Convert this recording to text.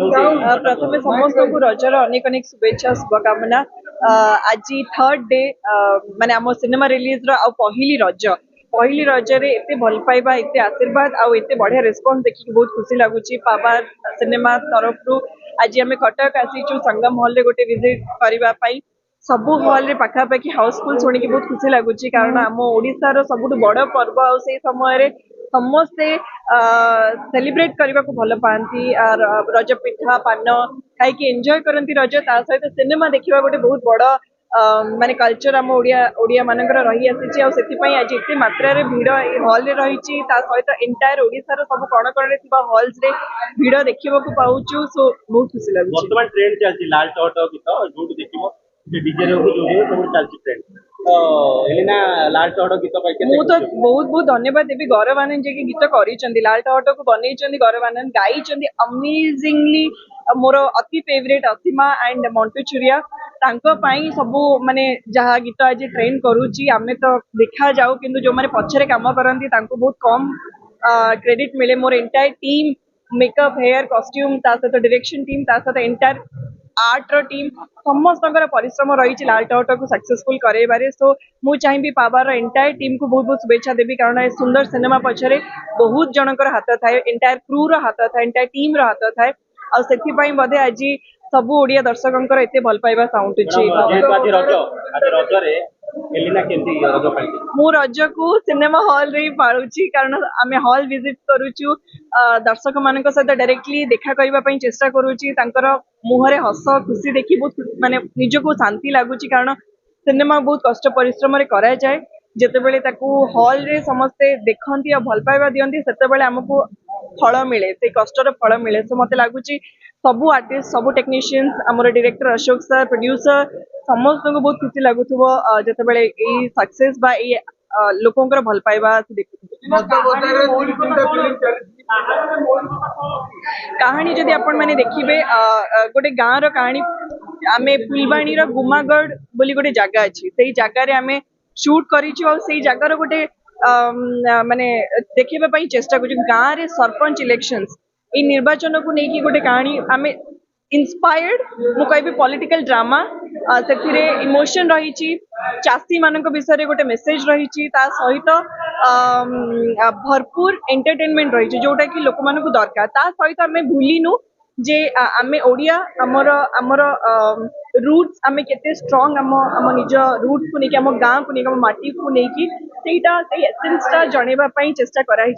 प्रथमे समस्त को रजर अनेक अनेक शुभेच्छा शुभकामना। आज थर्ड डे माने आम सिनेमा रिलीज पहली रज रे एते भल पाइबा एते आशीर्वाद आउ एते बढ़िया रिस्पांस देखि बहुत खुशी लगुच। पावर सिनेमा तरफ रु आज आम कटक आसीचु संगम हॉल रे गोटे विजिट करबा पई। सबु हॉल रे पाखापाखि हाउसफुल शुणी बहुत खुशी लगुच कारण आम ओडिशार सबुठ बड़ पर्व आ समय समस्ते सेलिब्रेट करने को भल पाती रज पिठा पान खाई एंजॉय करती रज ता सहित सिनेमा देखा गोटे बहुत बड़ माने कल्चर आम ओडिया मानकर रही आसी आज एत मात्रा भिड़ हॉल रे रही सहित एंटायर ओडिशार सब कण कण हॉल्स रे भिड़ देखा पाऊँ। सो बहुत खुशी लगे लाल टॉट गीत डीजे चलती ट्रेंड लाल टहट गीत मु तो बहुत बहुत धन्यवाद देवी गौरव आनंद जी गीत कर लाल टहट को बनई गौरव आनंद गाई अमेजिंगली मोर अति फेवरेट असीमा एंड मंटू छुरिया सबू माने जहाँ गीत आज ट्रेंड करुच्ची आमे तो देखा जाऊ किंतु जो माने पछरे काम करती बहुत कम क्रेडिट मिले। मोर entire team makeup hair costume सहित डायरेक्शन टीम सहित एंटायर आर्ट रो टीम समस्त परिश्रम रही लाल टहट को सक्सेसफुल करे। सो मु चाहिए पावर एंटायर टीम को बहुत बहुत शुभेच्छा देवी कारण सुंदर सिनेमा पछरे बहुत जनकर हाथ थाए एंटायर क्रू रो हाथ थाए एंटायर टीम रो हाथ थाए आउ बोधे आज सबू ओडिया दर्शकों एत भल पाइबा साउंटुची। मु रज को सिनेमा हॉल रे पालुची कारण आमे हॉल विजिट करूचु दर्शक मान सहित डायरेक्टली देखा करने चेष्टा करूची मुहरे हस खुशी देखी बहुत माने निजको शांति लगुच कारण सिनेमा बहुत कष्ट परिश्रम करा जाए जितेबले हॉल रे समस्ते देखती भल पाइबा दिखती से आमको फल मिले से कष्टर फल मिले। सो मत लगुच सबू आर्टिस्ट सबू टेक्नीशियंस आमर डायरेक्टर अशोक सर प्रोड्यूसर समस्त को बहुत खुशी लगुव जितेबले सक्सेस बा लोकंर भल पाइबा कहानी जदि आपण मैंने देखिए गोटे गाँव कहानी आमे फुलवाणी गुमागढ़ बोली गोटे जगह अच्छी से जगार आमे शूट करूँ जगार गोटे माने देखापी चेष्टा कर गाँव रे सरपंच इलेक्शंस ये निर्वाचन को लेकिन गोटे कहानी आमे इंस्पायर्ड मु कहि पॉलिटिकल ड्रामा से इमोशन रही चाषी मान विषय गोटे मेसेज रही सहित भरपूर एंटरटेनमेंट रही जोटा कि लोक मान दरकार ता सहित आम भूलिनु जे आमे ओडिया आमर आमर रूट्स आमे केते स्ट्रांग आम निज रूट्स को लेकिन आम गाँ को लेकिन आम माटी को लेकिन एसेंस टा जणेबा पई चेष्टा कराई।